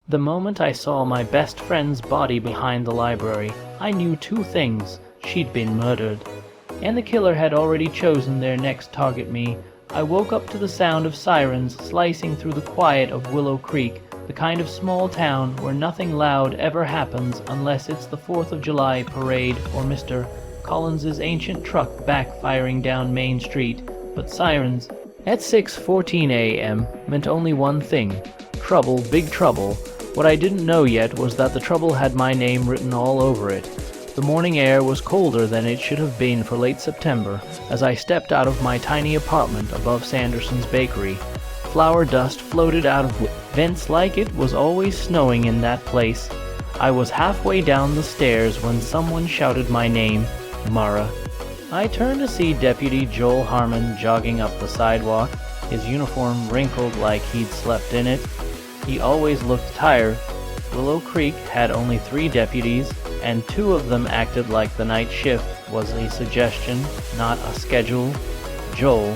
The moment I saw my best friend's body behind the library, I knew two things. She'd been murdered, and the killer had already chosen their next target, me. I woke up to the sound of sirens slicing through the quiet of Willow Creek, the kind of small town where nothing loud ever happens unless it's the 4th of July parade or Mr. Collins's ancient truck backfiring down Main Street. But sirens at 6:14 a.m. meant only one thing: trouble, big trouble. What I didn't know yet was that the trouble had my name written all over it. The morning air was colder than it should have been for late September as I stepped out of my tiny apartment above Sanderson's bakery. Flour dust floated out of vents like it was always snowing in that place. I was halfway down the stairs when someone shouted my name, Mara. I turned to see Deputy Joel Harmon jogging up the sidewalk, his uniform wrinkled like he'd slept in it. He always looked tired. Willow Creek had only 3 deputies, and 2 of them acted like the night shift was a suggestion, not a schedule. Joel.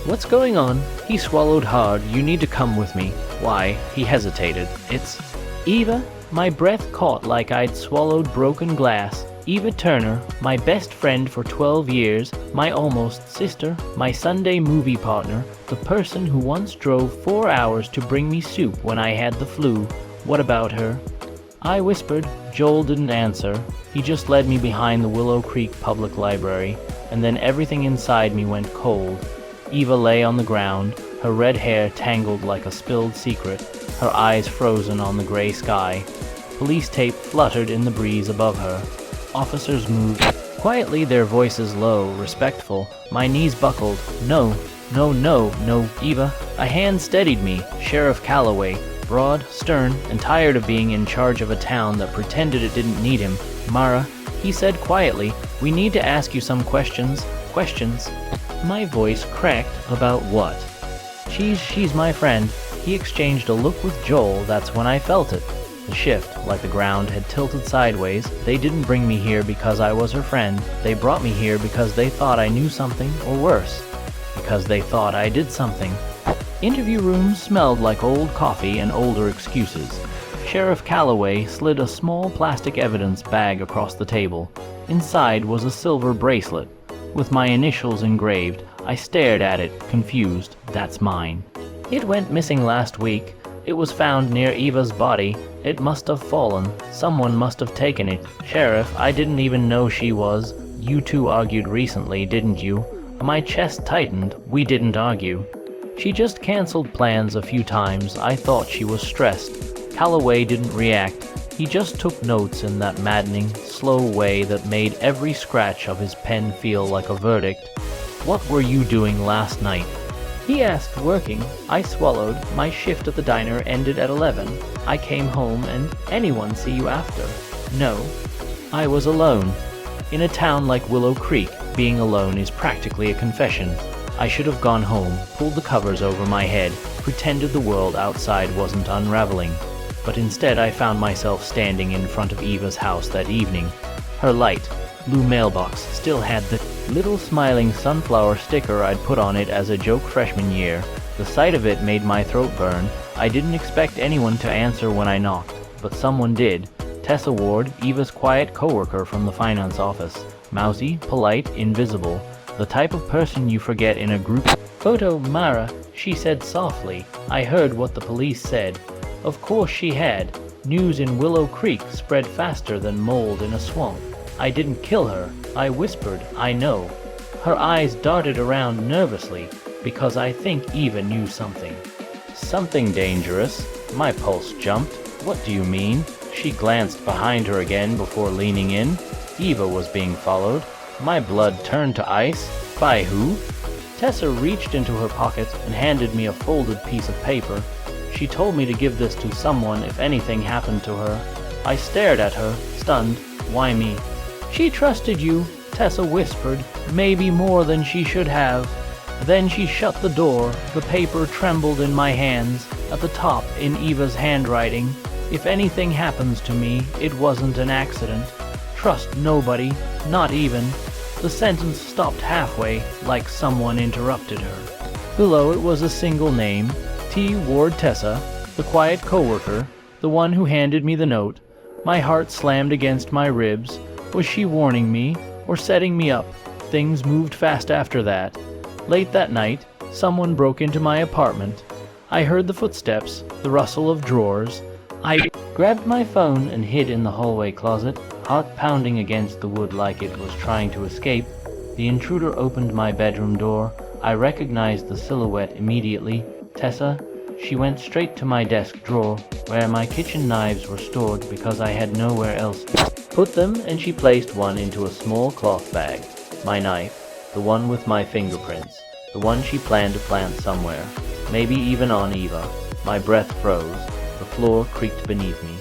What's going on? He swallowed hard. You need to come with me. Why? He hesitated. It's Eva. My breath caught like I'd swallowed broken glass. Eva Turner, my best friend for 12 years, my almost sister, my Sunday movie partner, the person who once drove 4 hours to bring me soup when I had the flu. What about her? I whispered. Joel didn't answer. He just led me behind the Willow Creek Public Library, and then everything inside me went cold. Eva lay on the ground, her red hair tangled like a spilled secret, her eyes frozen on the gray sky. Police tape fluttered in the breeze above her. Officers moved quietly, their voices low, respectful. My knees buckled. No, no, no, no, Eva. A hand steadied me. Sheriff Calloway, broad, stern, and tired of being in charge of a town that pretended it didn't need him. Mara, he said quietly, we need to ask you some questions. Questions? My voice cracked. About what? She's my friend. He exchanged a look with Joel. That's when I felt it. The shift, like the ground had tilted sideways. They didn't bring me here because I was her friend. They brought me here because they thought I knew something, or worse, because they thought I did something. Interview rooms smelled like old coffee and older excuses. Sheriff Calloway slid a small plastic evidence bag across the table. Inside was a silver bracelet with my initials engraved. I stared at it, confused. That's mine. It went missing last week. It was found near Eva's body. It must have fallen. Someone must have taken it. Sheriff, I didn't even know she was. You two argued recently, didn't you? My chest tightened. We didn't argue. She just canceled plans a few times. I thought she was stressed. Calloway didn't react. He just took notes in that maddening, slow way that made every scratch of his pen feel like a verdict. What were you doing last night? He asked. Working. I swallowed. My shift at the diner ended at 11. I came home and anyone see you after? No. I was alone. In a town like Willow Creek, being alone is practically a confession. I should have gone home, pulled the covers over my head, pretended the world outside wasn't unraveling. But instead I found myself standing in front of Eva's house that evening. Her light blue mailbox still had the little smiling sunflower sticker I'd put on it as a joke freshman year. The sight of it made my throat burn. I didn't expect anyone to answer when I knocked, but someone did. Tessa Ward, Eva's quiet coworker from the finance office. Mousy, polite, invisible. The type of person you forget in a group photo. Mara, she said softly. I heard what the police said. Of course she had. News in Willow Creek spread faster than mold in a swamp. I didn't kill her. I whispered, I know. Her eyes darted around nervously, because I think Eva knew something. Something dangerous. My pulse jumped. What do you mean? She glanced behind her again before leaning in. Eva was being followed. My blood turned to ice. By who? Tessa reached into her pocket and handed me a folded piece of paper. She told me to give this to someone if anything happened to her. I stared at her, stunned. Why me? She trusted you, Tessa whispered, maybe more than she should have. Then she shut the door. The paper trembled in my hands. At the top, in Eva's handwriting, if anything happens to me, it wasn't an accident. Trust nobody, not even. The sentence stopped halfway, like someone interrupted her. Below it was a single name, T. Ward Tessa, the quiet coworker. the one who handed me the note. My heart slammed against my ribs. Was she warning me or setting me up? Things moved fast after that. Late that night, someone broke into my apartment. I heard the footsteps, the rustle of drawers. I grabbed my phone and hid in the hallway closet, heart pounding against the wood like it was trying to escape. The intruder opened my bedroom door. I recognized the silhouette immediately. Tessa. She went straight to my desk drawer, where my kitchen knives were stored because I had nowhere else to put them, and she placed one into a small cloth bag. My knife, the one with my fingerprints, the one she planned to plant somewhere, maybe even on Eva. My breath froze. The floor creaked beneath me.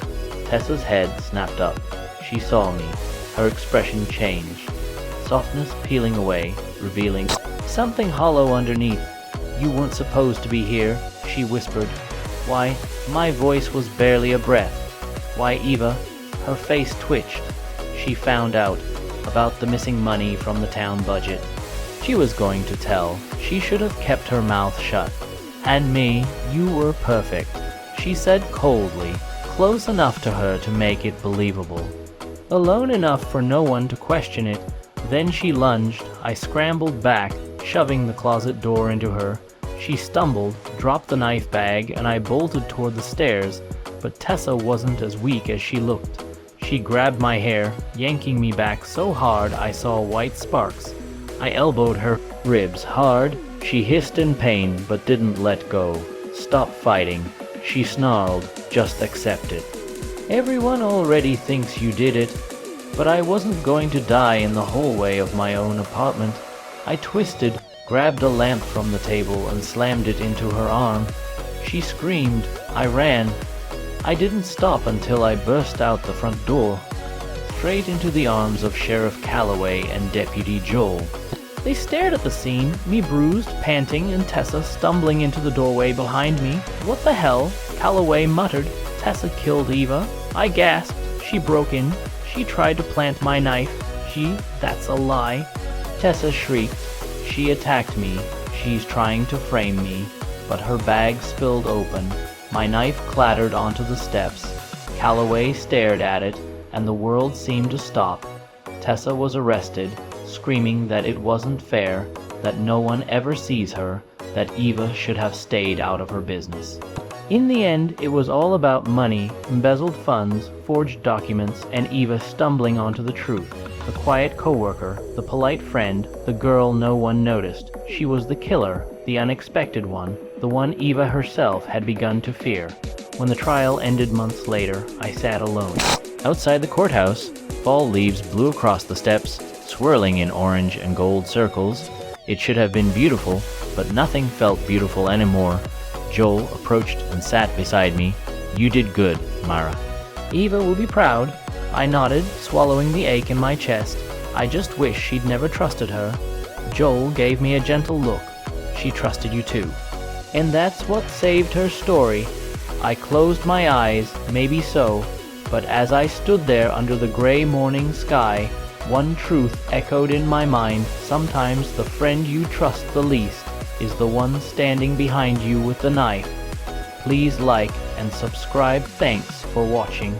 Tessa's head snapped up. She saw me. Her expression changed. Softness peeling away, revealing something hollow underneath. "You weren't supposed to be here," she whispered. Why, my voice was barely a breath. Why, Eva? Her face twitched. She found out about the missing money from the town budget. She was going to tell. She should have kept her mouth shut. "And me, you were perfect," she said coldly, close enough to her to make it believable. Alone enough for no one to question it. Then she lunged. I scrambled back, shoving the closet door into her. She stumbled, dropped the knife bag, and I bolted toward the stairs, but Tessa wasn't as weak as she looked. She grabbed my hair, yanking me back so hard I saw white sparks. I elbowed her ribs hard. She hissed in pain, but didn't let go. "Stop fighting," she snarled. "Just accept it. Everyone already thinks you did it." But I wasn't going to die in the hallway of my own apartment. I twisted, grabbed a lamp from the table, and slammed it into her arm. She screamed. I ran. I didn't stop until I burst out the front door, straight into the arms of Sheriff Calloway and Deputy Joel. They stared at the scene, me bruised, panting, and Tessa stumbling into the doorway behind me. "What the hell?" Calloway muttered. "Tessa killed Eva." I gasped. She broke in. She tried to plant my knife. That's a lie. Tessa shrieked. She attacked me. She's trying to frame me. But her bag spilled open. My knife clattered onto the steps. Calloway stared at it, and the world seemed to stop. Tessa was arrested, screaming that it wasn't fair, that no one ever sees her, that Eva should have stayed out of her business. In the end, it was all about money, embezzled funds, forged documents, and Eva stumbling onto the truth. The quiet coworker, the polite friend, the girl no one noticed. She was the killer, the unexpected one, the one Eva herself had begun to fear. When the trial ended months later, I sat alone. Outside the courthouse, fall leaves blew across the steps, swirling in orange and gold circles. It should have been beautiful, but nothing felt beautiful anymore. Joel approached and sat beside me. "You did good, Mara." "Eva will be proud." I nodded, swallowing the ache in my chest. I just wish she'd never trusted her. Joel gave me a gentle look. "She trusted you too." And that's what saved her story. I closed my eyes, maybe so, but as I stood there under the gray morning sky, one truth echoed in my mind. Sometimes the friend you trust the least is the one standing behind you with the knife. Please like and subscribe. Thanks for watching.